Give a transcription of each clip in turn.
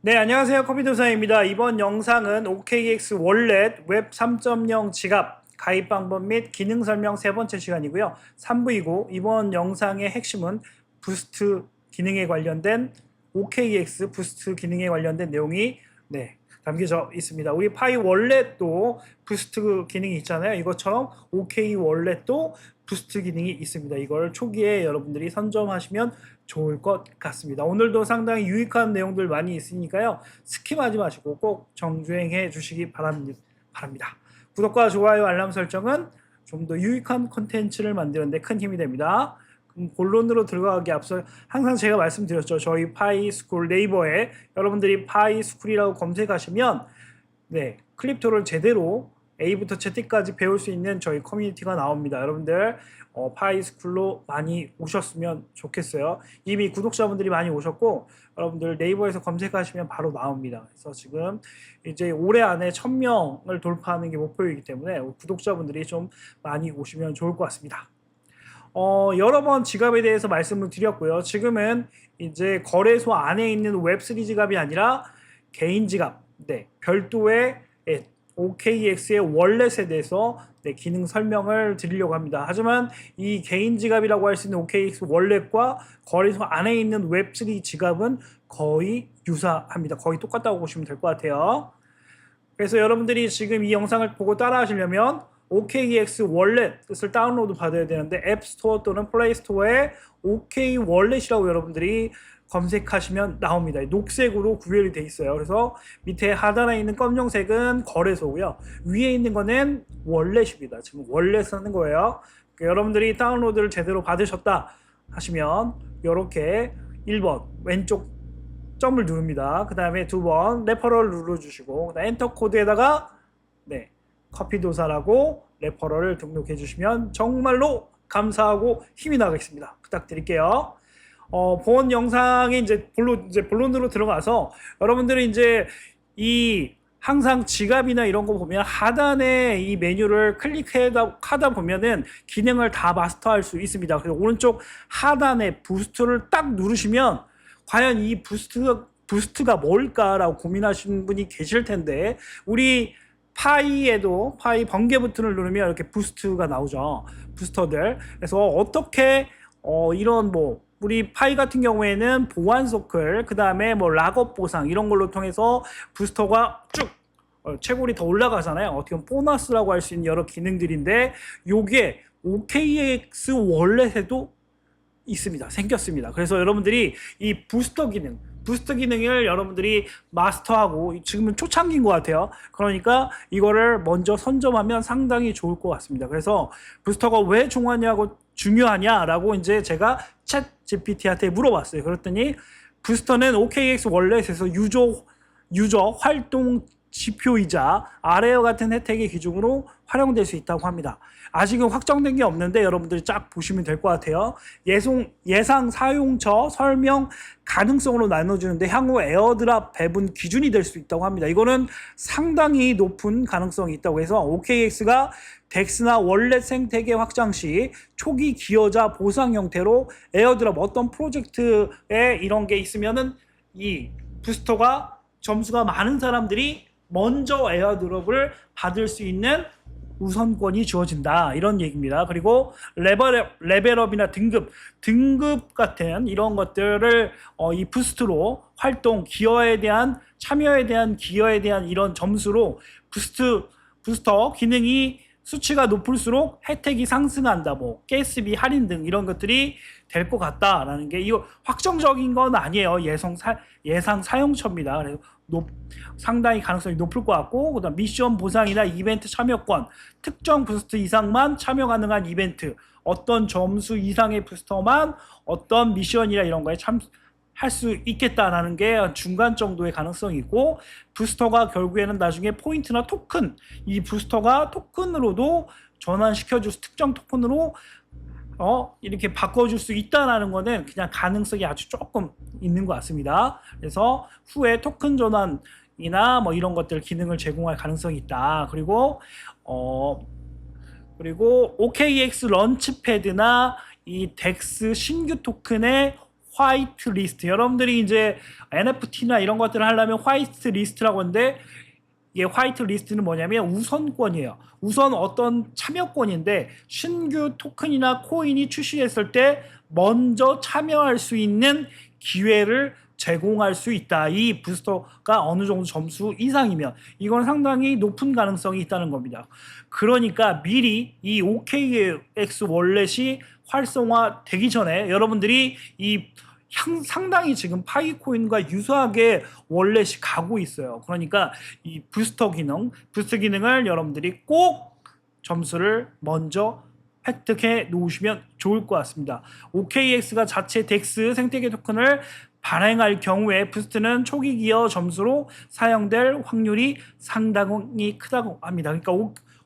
네, 안녕하세요. 컴퓨터사입니다. 이번 영상은 OKX 월렛 웹 3.0 지갑 가입 방법 및 기능 설명 세 번째 시간이고요. 3부이고 이번 영상의 핵심은 부스트 기능에 관련된 OKX 부스트 기능에 관련된 내용이 담겨져 있습니다. 우리 파이 월렛도 부스트 기능이 있잖아요. 이것처럼 OK 월렛도 부스트 기능이 있습니다. 이걸 초기에 여러분들이 선점하시면 좋을 것 같습니다. 오늘도 상당히 유익한 내용들 많이 있으니까요. 스킵하지 마시고 꼭 정주행해 주시기 바랍니다. 구독과 좋아요, 알람 설정은 좀 더 유익한 콘텐츠를 만드는 데 큰 힘이 됩니다. 그럼 본론으로 들어가기 앞서 항상 제가 말씀드렸죠. 저희 파이스쿨 네이버에 여러분들이 파이스쿨이라고 검색하시면 클립토를 제대로 A부터 Z까지 배울 수 있는 저희 커뮤니티가 나옵니다. 여러분들 파이스쿨로 많이 오셨으면 좋겠어요. 이미 구독자분들이 많이 오셨고 여러분들 네이버에서 검색하시면 바로 나옵니다. 그래서 지금 이제 올해 안에 1000명을 돌파하는 게 목표이기 때문에 구독자분들이 좀 많이 오시면 좋을 것 같습니다. 여러 번 지갑에 대해서 말씀을 드렸고요. 지금은 이제 거래소 안에 있는 웹3 지갑이 아니라 개인 지갑, 별도의 OKX의 월렛에 대해서 기능 설명을 드리려고 합니다. 하지만 이 개인 지갑이라고 할 수 있는 OKX 월렛과 거래소 안에 있는 웹3 지갑은 거의 유사합니다. 거의 똑같다고 보시면 될 것 같아요. 그래서 여러분들이 지금 이 영상을 보고 따라 하시려면 OKX 월렛을 다운로드 받아야 되는데 앱스토어 또는 플레이스토어에 OK 월렛이라고 여러분들이 검색하시면 나옵니다. 녹색으로 구별이 되어 있어요. 그래서 밑에 하단에 있는 검정색은 거래소고요. 위에 있는 거는 월렛입니다. 지금 월렛 하는 거예요. 그러니까 여러분들이 다운로드를 제대로 받으셨다 하시면 이렇게 1번 왼쪽 점을 누릅니다. 그 다음에 2번 레퍼럴 눌러주시고 그다음 엔터 코드에다가 커피도사라고 레퍼럴을 등록해 주시면 정말로 감사하고 힘이 나겠습니다. 부탁드릴게요. 본 영상에 이제 본론으로 들어가서 여러분들이 이제 이 항상 지갑이나 이런 거 보면 하단에 이 메뉴를 클릭하다 보면은 기능을 다 마스터할 수 있습니다. 그래서 오른쪽 하단에 부스트를 딱 누르시면 과연 이 부스트가 뭘까라고 고민하시는 분이 계실 텐데 우리 파이에도 파이 번개 버튼을 누르면 이렇게 부스트가 나오죠. 부스터들. 그래서 어떻게 이런 우리 파이 같은 경우에는 보안 서클, 그 다음에 락업 보상 이런 걸로 통해서 부스터가 쭉 채굴이 더 올라가잖아요. 어떻게 보면 보너스라고 할 수 있는 여러 기능들인데 요게 OKX 월렛에도 있습니다. 생겼습니다. 그래서 여러분들이 이 부스터 기능을 여러분들이 마스터하고 지금은 초창기인 것 같아요. 그러니까 이거를 먼저 선점하면 상당히 좋을 것 같습니다. 그래서 부스터가 왜 중요하냐라고 이제 제가 챗 GPT한테 물어봤어요. 그랬더니 부스터는 OKX 월렛에서 유저 활동 지표이자 아래와 같은 혜택의 기준으로 활용될 수 있다고 합니다. 아직은 확정된 게 없는데 여러분들이 쫙 보시면 될 것 같아요. 예상 사용처 설명 가능성으로 나눠주는데 향후 에어드랍 배분 기준이 될 수 있다고 합니다. 이거는 상당히 높은 가능성이 있다고 해서 OKX가 덱스나 월렛 생태계 확장 시 초기 기여자 보상 형태로 에어드랍 어떤 프로젝트에 이런 게 있으면은 이 부스터가 점수가 많은 사람들이 먼저 에어드롭을 받을 수 있는 우선권이 주어진다 이런 얘기입니다. 그리고 레벨업이나 등급 같은 이런 것들을 이 부스트로 활동 참여에 대한 기여에 대한 이런 점수로 부스터 기능이 수치가 높을수록 혜택이 상승한다. 가스비 할인 등 이런 것들이 될 것 같다라는 게 이거 확정적인 건 아니에요. 예상 사용처입니다. 그래서 상당히 가능성이 높을 것 같고 그다음 미션 보상이나 이벤트 참여권 특정 부스트 이상만 참여 가능한 이벤트 어떤 점수 이상의 부스터만 어떤 미션이나 이런 거에 할 수 있겠다라는 게 중간 정도의 가능성이 있고 부스터가 결국에는 나중에 포인트나 토큰 이 부스터가 토큰으로도 전환시켜줄 수 특정 토큰으로 이렇게 바꿔줄 수 있다라는 거는 그냥 가능성이 아주 조금 있는 것 같습니다. 그래서 후에 토큰 전환이나 이런 것들 기능을 제공할 가능성이 있다. 그리고 OKX 런치패드나 이 덱스 신규 토큰의 화이트 리스트. 여러분들이 이제 NFT나 이런 것들을 하려면 화이트 리스트라고 하는데, 이게 화이트 리스트는 뭐냐면 우선권이에요. 우선 어떤 참여권인데 신규 토큰이나 코인이 출시했을 때 먼저 참여할 수 있는 기회를 제공할 수 있다. 이 부스터가 어느 정도 점수 이상이면 이건 상당히 높은 가능성이 있다는 겁니다. 그러니까 미리 이 OKX 월렛이 활성화되기 전에 여러분들이 이 상당히 지금 파이코인과 유사하게 월렛이 가고 있어요. 그러니까 이 부스터 기능을 여러분들이 꼭 점수를 먼저 획득해 놓으시면 좋을 것 같습니다. OKX가 자체 덱스 생태계 토큰을 발행할 경우에 부스트는 초기 기여 점수로 사용될 확률이 상당히 크다고 합니다. 그러니까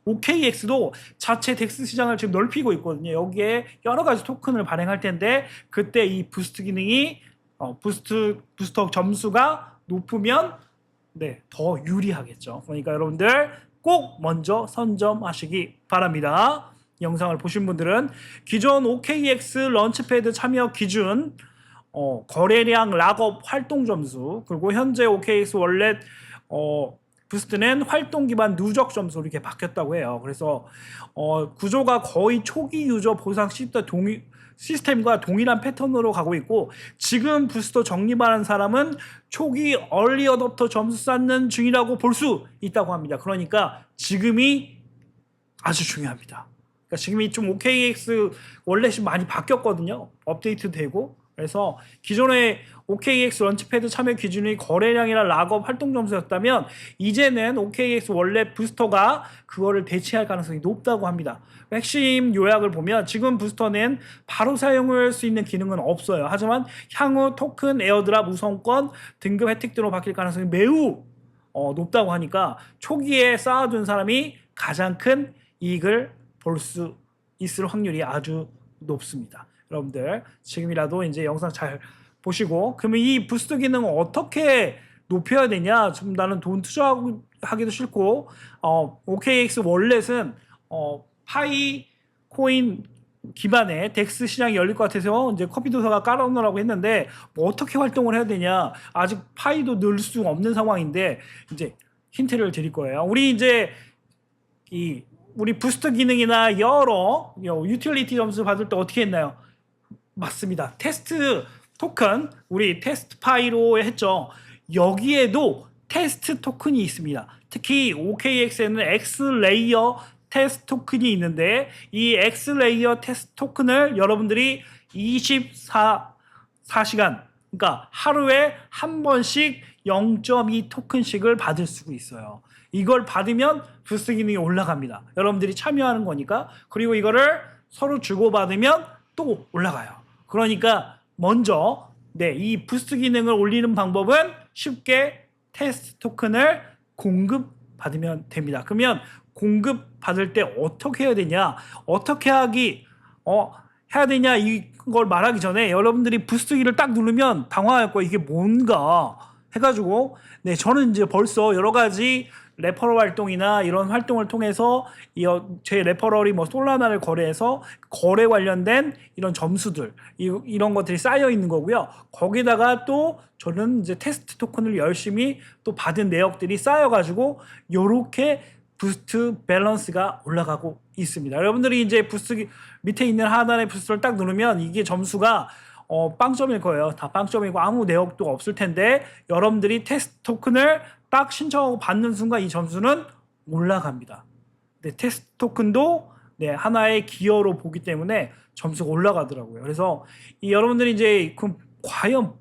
OKX도 자체 덱스 시장을 지금 넓히고 있거든요. 여기에 여러 가지 토큰을 발행할 텐데 그때 이 부스트 기능이 부스터 점수가 높으면 더 유리하겠죠. 그러니까 여러분들 꼭 먼저 선점하시기 바랍니다. 영상을 보신 분들은 기존 OKX 런치패드 참여 기준 거래량, 락업, 활동 점수, 그리고 현재 OKX 월렛 부스트는 활동 기반 누적 점수 이렇게 바뀌었다고 해요. 그래서 구조가 거의 초기 유저 보상 시스템과 동일한 패턴으로 가고 있고, 지금 부스터 적립하는 사람은 초기 얼리 어댑터 점수 쌓는 중이라고 볼 수 있다고 합니다. 그러니까 지금이 아주 중요합니다. 그러니까 지금이 좀 OKX 월렛이 많이 바뀌었거든요. 업데이트 되고. 그래서 기존의 OKX 런치패드 참여 기준이 거래량이나 락업 활동 점수였다면 이제는 OKX 월렛 부스터가 그거를 대체할 가능성이 높다고 합니다. 핵심 요약을 보면 지금 부스터는 바로 사용할 수 있는 기능은 없어요. 하지만 향후 토큰, 에어드랍, 우선권, 등급 혜택 등으로 바뀔 가능성이 매우 높다고 하니까 초기에 쌓아둔 사람이 가장 큰 이익을 볼 수 있을 확률이 아주 높습니다. 여러분들 지금이라도 이제 영상 잘 보시고, 그러면 이 부스트 기능을 어떻게 높여야 되냐? 좀 나는 돈 투자하기도 싫고, OKX 월렛은 파이 코인 기반의 덱스 시장이 열릴 것 같아서 이제 커피도서가 깔아놓으라고 했는데 뭐 어떻게 활동을 해야 되냐? 아직 파이도 넣을 수 없는 상황인데 이제 힌트를 드릴 거예요. 우리 이제 우리 부스트 기능이나 여러 유틸리티 점수 받을 때 어떻게 했나요? 맞습니다. 테스트 토큰, 우리 테스트 파이로 했죠. 여기에도 테스트 토큰이 있습니다. 특히 OKX에는 X레이어 테스트 토큰이 있는데 이 X레이어 테스트 토큰을 여러분들이 24시간, 그러니까 하루에 한 번씩 0.2 토큰씩을 받을 수가 있어요. 이걸 받으면 부스트 기능이 올라갑니다. 여러분들이 참여하는 거니까. 그리고 이거를 서로 주고받으면 또 올라가요. 그러니까 먼저 이 부스트 기능을 올리는 방법은 쉽게 테스트 토큰을 공급받으면 됩니다. 그러면 공급받을 때 어떻게 해야 되냐? 어떻게 해야 되냐 이걸 말하기 전에 여러분들이 부스트 키를 딱 누르면 당황할 거예요. 이게 뭔가 해가지고 저는 이제 벌써 여러 가지 레퍼럴 활동이나 이런 활동을 통해서 제 레퍼럴이 뭐 솔라나를 거래해서 거래 관련된 이런 점수들 이런 것들이 쌓여 있는 거고요. 거기다가 또 저는 이제 테스트 토큰을 열심히 또 받은 내역들이 쌓여가지고 요렇게 부스트 밸런스가 올라가고 있습니다. 여러분들이 이제 부스트 밑에 있는 하단의 부스트를 딱 누르면 이게 점수가 빵점일 거예요. 다 빵점이고 아무 내역도 없을 텐데 여러분들이 테스트 토큰을 딱 신청하고 받는 순간 이 점수는 올라갑니다. 테스트 토큰도 하나의 기여로 보기 때문에 점수가 올라가더라고요. 그래서 여러분들이 이제 그럼 과연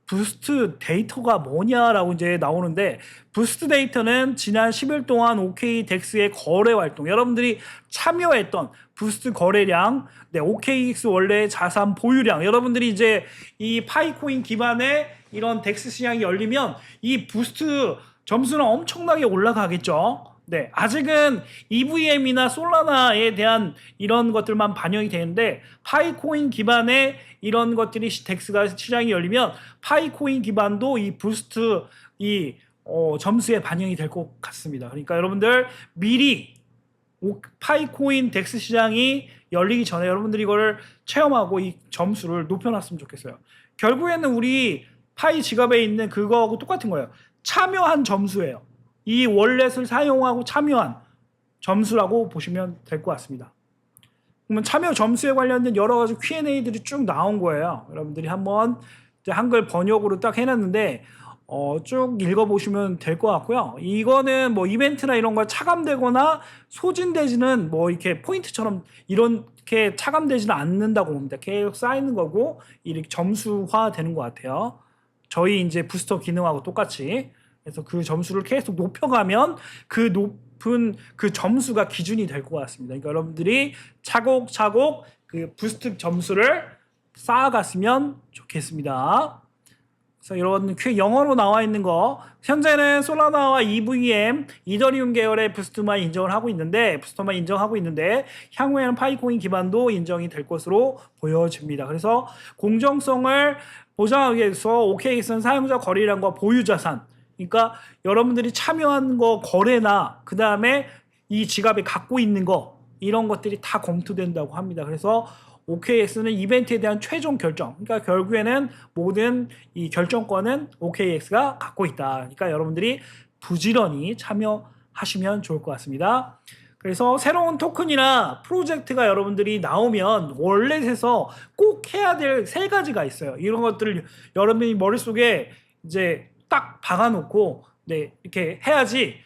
부스트 데이터가 뭐냐라고 이제 나오는데, 부스트 데이터는 지난 10일 동안 OK덱스의 거래 활동, 여러분들이 참여했던 부스트 거래량, OKX 원래 자산 보유량, 여러분들이 이제 이 파이코인 기반의 이런 덱스 시장이 열리면 이 부스트 점수는 엄청나게 올라가겠죠. 아직은 EVM이나 솔라나에 대한 이런 것들만 반영이 되는데 파이코인 기반의 이런 것들이 덱스가 시장이 열리면 파이코인 기반도 이 부스트 점수에 반영이 될 것 같습니다. 그러니까 여러분들 미리 파이코인 덱스 시장이 열리기 전에 여러분들이 이걸 체험하고 이 점수를 높여놨으면 좋겠어요. 결국에는 우리 파이 지갑에 있는 그거하고 똑같은 거예요. 참여한 점수예요. 이 월렛을 사용하고 참여한 점수라고 보시면 될 것 같습니다. 그러면 참여 점수에 관련된 여러 가지 Q&A들이 쭉 나온 거예요. 여러분들이 한번 이제 한글 번역으로 딱 해놨는데 쭉 읽어보시면 될 것 같고요. 이거는 뭐 이벤트나 이런 거 차감되거나 소진되지는 뭐 이렇게 포인트처럼 이렇게 차감되지는 않는다고 봅니다. 계속 쌓이는 거고 이렇게 점수화 되는 것 같아요. 저희 이제 부스터 기능하고 똑같이. 그래서 그 점수를 계속 높여가면 그 높은 그 점수가 기준이 될 것 같습니다. 그러니까 여러분들이 차곡차곡 그 부스트 점수를 쌓아갔으면 좋겠습니다. 그래서 이런 영어로 나와 있는 거 현재는 솔라나와 EVM, 이더리움 계열의 부스트만 인정하고 있는데 향후에는 파이코인 기반도 인정이 될 것으로 보여집니다. 그래서 공정성을 보장하기 위해서 OKX는 사용자 거래량과 보유 자산, 그러니까 여러분들이 참여한 거 거래나 그 다음에 이 지갑에 갖고 있는 거 이런 것들이 다 검토된다고 합니다. 그래서 OKX는 이벤트에 대한 최종 결정, 그러니까 결국에는 모든 이 결정권은 OKX가 갖고 있다. 그러니까 여러분들이 부지런히 참여하시면 좋을 것 같습니다. 그래서 새로운 토큰이나 프로젝트가 여러분들이 나오면 월렛에서 꼭 해야 될 세 가지가 있어요. 이런 것들을 여러분이 머릿속에 이제 딱 박아놓고 이렇게 해야지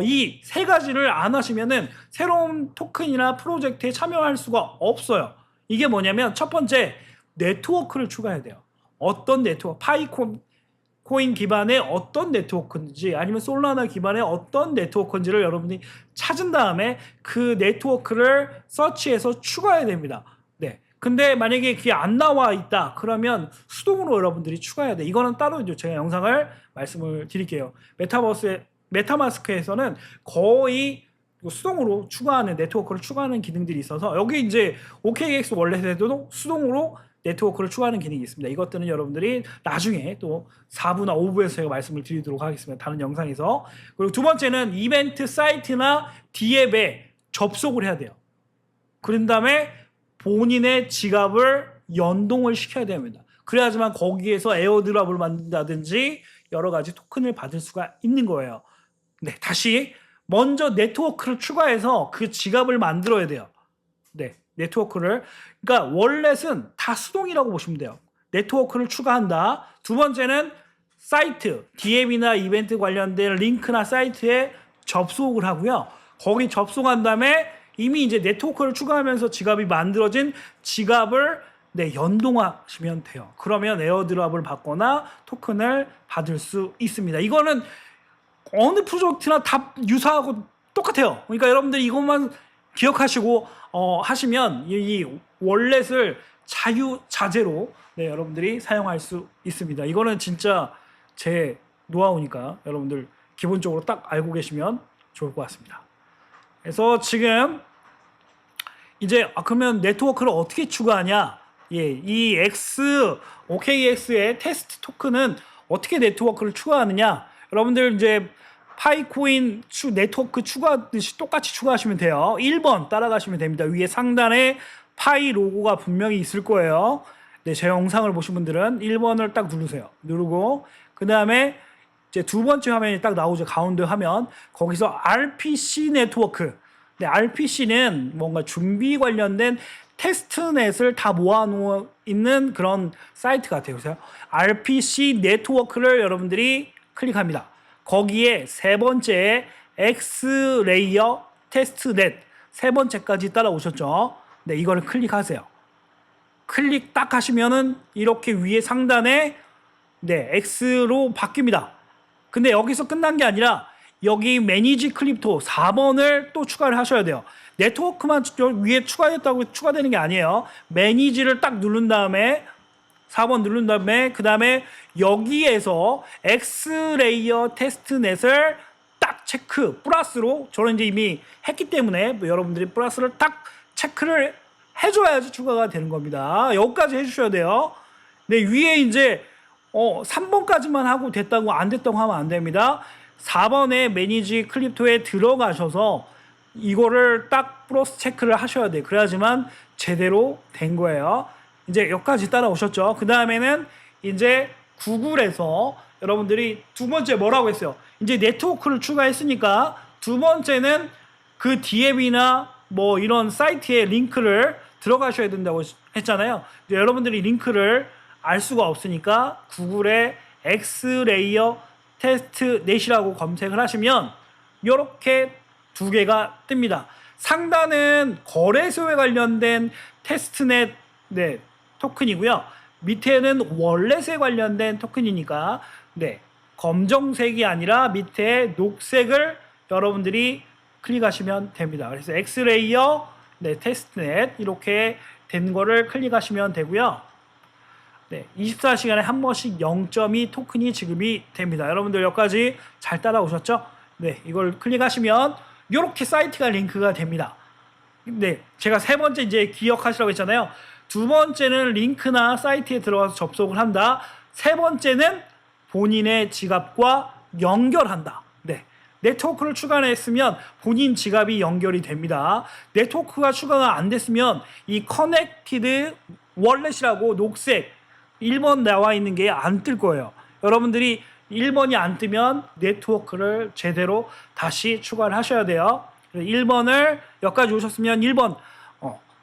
이 세 가지를 안 하시면은 새로운 토큰이나 프로젝트에 참여할 수가 없어요. 이게 뭐냐면 첫 번째 네트워크를 추가해야 돼요. 어떤 네트워크, 파이코인 기반의 어떤 네트워크인지 아니면 솔라나 기반의 어떤 네트워크인지를 여러분이 찾은 다음에 그 네트워크를 서치해서 추가해야 됩니다. 네. 근데 만약에 그게 안 나와 있다 그러면 수동으로 여러분들이 추가해야 돼. 이거는 따로 이제 제가 영상을 말씀을 드릴게요. 메타마스크에서는 거의 수동으로 추가하는 네트워크를 추가하는 기능들이 있어서 여기 이제 OKX 월렛에도 수동으로 네트워크를 추가하는 기능이 있습니다. 이것들은 여러분들이 나중에 또 4부나 5부에서 제가 말씀을 드리도록 하겠습니다. 다른 영상에서. 그리고 두 번째는 이벤트 사이트나 D앱에 접속을 해야 돼요. 그런 다음에 본인의 지갑을 연동을 시켜야 됩니다. 그래야지만 거기에서 에어드랍을 만든다든지 여러 가지 토큰을 받을 수가 있는 거예요. 네, 다시 먼저 네트워크를 추가해서 그 지갑을 만들어야 돼요. 네, 네트워크를. 그러니까 월렛은 다 수동이라고 보시면 돼요. 네트워크를 추가한다. 두 번째는 사이트, DM이나 이벤트 관련된 링크나 사이트에 접속을 하고요. 거기 접속한 다음에 이미 이제 네트워크를 추가하면서 지갑이 만들어진 지갑을 연동하시면 돼요. 그러면 에어드랍을 받거나 토큰을 받을 수 있습니다. 이거는 어느 프로젝트나 다 유사하고 똑같아요. 그러니까 여러분들이 이것만 기억하시고 하시면 이 월렛을 자유자재로 여러분들이 사용할 수 있습니다. 이거는 진짜 제 노하우니까 여러분들 기본적으로 딱 알고 계시면 좋을 것 같습니다. 그래서 지금 이제 그러면 네트워크를 어떻게 추가하냐? 이 OKX의 테스트 토큰은 어떻게 네트워크를 추가하느냐? 여러분들 이제 파이코인 네트워크 추가하듯이 똑같이 추가하시면 돼요. 1번 따라가시면 됩니다. 위에 상단에 파이 로고가 분명히 있을 거예요. 네, 제 영상을 보신 분들은 1번을 딱 누르세요. 누르고 그 다음에 이제 두 번째 화면이 딱 나오죠. 가운데 화면. 거기서 RPC 네트워크. 네, RPC는 뭔가 준비 관련된 테스트넷을 다 모아놓은 있는 그런 사이트 같아요. 그래서 RPC 네트워크를 여러분들이 클릭합니다. 거기에 세 번째 X레이어 테스트넷 세 번째까지 따라오셨죠. 네, 이거를 클릭하세요. 클릭 딱 하시면은 이렇게 위에 상단에 X로 바뀝니다. 근데 여기서 끝난 게 아니라 여기 매니지 클립토 4번을 또 추가를 하셔야 돼요. 네트워크만 위에 추가했다고 추가되는 게 아니에요. 매니지를 딱 누른 다음에 4번 누른 다음에 그 다음에 여기에서 X레이어 테스트넷을 딱 체크 플러스로 저는 이제 이미 했기 때문에 여러분들이 플러스를 딱 체크를 해줘야지 추가가 되는 겁니다. 여기까지 해주셔야 돼요. 네, 위에 이제 3번까지만 하고 됐다고 안 됐다고 하면 안 됩니다. 4번에 매니지 클립토에 들어가셔서 이거를 딱 플러스 체크를 하셔야 돼요. 그래야지만 제대로 된 거예요. 이제 여기까지 따라오셨죠. 그 다음에는 이제 구글에서 여러분들이 두 번째 뭐라고 했어요? 이제 네트워크를 추가했으니까 두 번째는 그 DM이나 뭐 이런 사이트에 링크를 들어가셔야 된다고 했잖아요. 여러분들이 링크를 알 수가 없으니까 구글에 엑스레이어 테스트넷이라고 검색을 하시면 이렇게 두 개가 뜹니다. 상단은 거래소에 관련된 테스트넷 토큰이고요. 밑에는 월렛에 관련된 토큰이니까 검정색이 아니라 밑에 녹색을 여러분들이 클릭하시면 됩니다. 그래서 엑스레이어 테스트넷 이렇게 된 거를 클릭하시면 되고요. 24시간에 한 번씩 0.2 토큰이 지급이 됩니다. 여러분들 여기까지 잘 따라오셨죠? 이걸 클릭하시면 이렇게 사이트가 링크가 됩니다. 제가 세 번째 이제 기억하시라고 했잖아요. 두 번째는 링크나 사이트에 들어가서 접속을 한다. 세 번째는 본인의 지갑과 연결한다. 네트워크를 추가했으면 본인 지갑이 연결이 됩니다. 네트워크가 추가가 안 됐으면 이 커넥티드 월렛이라고 녹색 1번 나와 있는 게 안 뜰 거예요. 여러분들이 1번이 안 뜨면 네트워크를 제대로 다시 추가를 하셔야 돼요. 1번을 여기까지 오셨으면 1번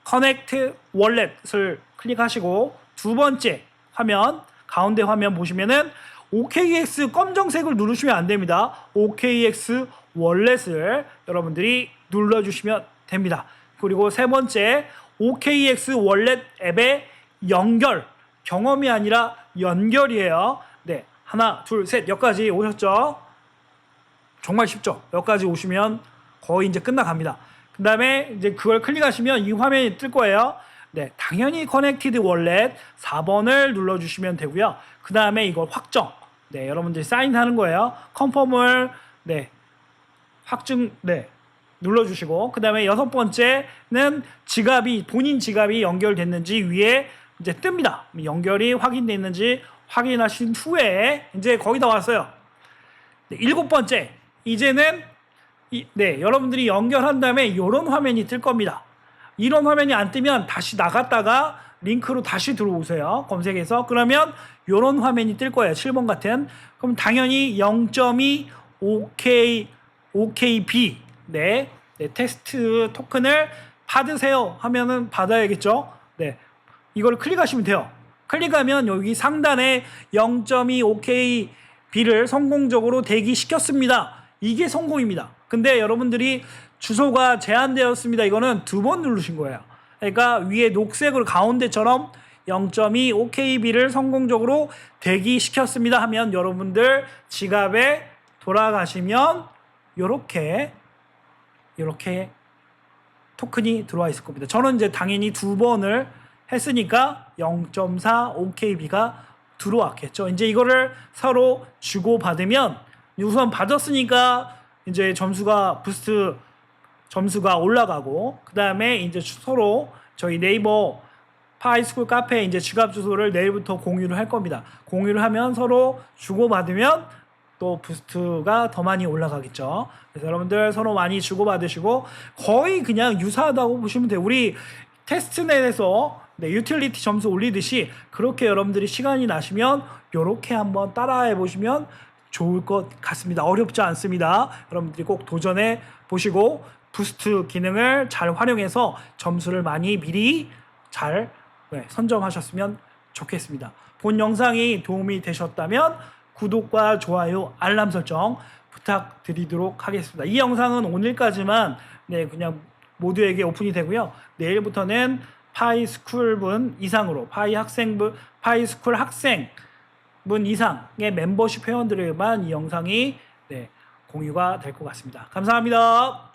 커넥트 월렛을 클릭하시고 두 번째 화면 가운데 화면 보시면은 OKX 검정색을 누르시면 안 됩니다. OKX 월렛을 여러분들이 눌러주시면 됩니다. 그리고 세 번째 OKX 월렛 앱의 연결, 경험이 아니라 연결이에요. 하나, 둘, 셋 여기까지 오셨죠? 정말 쉽죠? 여기까지 오시면 거의 이제 끝나갑니다. 그 다음에 이제 그걸 클릭하시면 이 화면이 뜰 거예요. 당연히 커넥티드 월렛 4번을 눌러주시면 되고요. 그 다음에 이걸 확정. 여러분들이 사인하는 거예요. 컨펌을 확증 눌러주시고 그 다음에 여섯 번째는 본인 지갑이 연결됐는지 위에 이제 뜹니다. 연결이 확인됐는지 확인하신 후에 이제 거의 다 왔어요. 일곱 번째 이제는 여러분들이 연결한 다음에 이런 화면이 뜰 겁니다. 이런 화면이 안 뜨면 다시 나갔다가 링크로 다시 들어오세요. 검색해서. 그러면 이런 화면이 뜰 거예요. 7번 같은. 그럼 당연히 0.2 OKB 테스트 토큰을 받으세요 하면은 받아야겠죠. 이걸 클릭하시면 돼요. 클릭하면 여기 상단에 0.2 OKB를 성공적으로 대기시켰습니다. 이게 성공입니다. 근데 여러분들이 주소가 제한되었습니다. 이거는 두 번 누르신 거예요. 그러니까 위에 녹색으로 가운데처럼 0.2 OKB를 성공적으로 대기시켰습니다 하면 여러분들 지갑에 돌아가시면 이렇게 토큰이 들어와 있을 겁니다. 저는 이제 당연히 두 번을 했으니까 0.4 OKB가 들어왔겠죠. 이제 이거를 서로 주고받으면 우선 받았으니까 이제 부스트 점수가 올라가고 그 다음에 이제 서로 저희 네이버 파이스쿨 카페에 이제 지갑 주소를 내일부터 공유를 할 겁니다. 공유를 하면 서로 주고받으면 또 부스트가 더 많이 올라가겠죠. 그래서 여러분들 서로 많이 주고받으시고 거의 그냥 유사하다고 보시면 돼요. 우리 테스트넷에서 유틸리티 점수 올리듯이 그렇게 여러분들이 시간이 나시면 이렇게 한번 따라해 보시면 좋을 것 같습니다. 어렵지 않습니다. 여러분들이 꼭 도전해 보시고 부스트 기능을 잘 활용해서 점수를 많이 미리 잘 선점하셨으면 좋겠습니다. 본 영상이 도움이 되셨다면 구독과 좋아요, 알람 설정 부탁드리도록 하겠습니다. 이 영상은 오늘까지만 그냥 모두에게 오픈이 되고요. 내일부터는 파이스쿨분 이상으로 파이스쿨 학생분 이상의 멤버십 회원들에게만 이 영상이 공유가 될 것 같습니다. 감사합니다.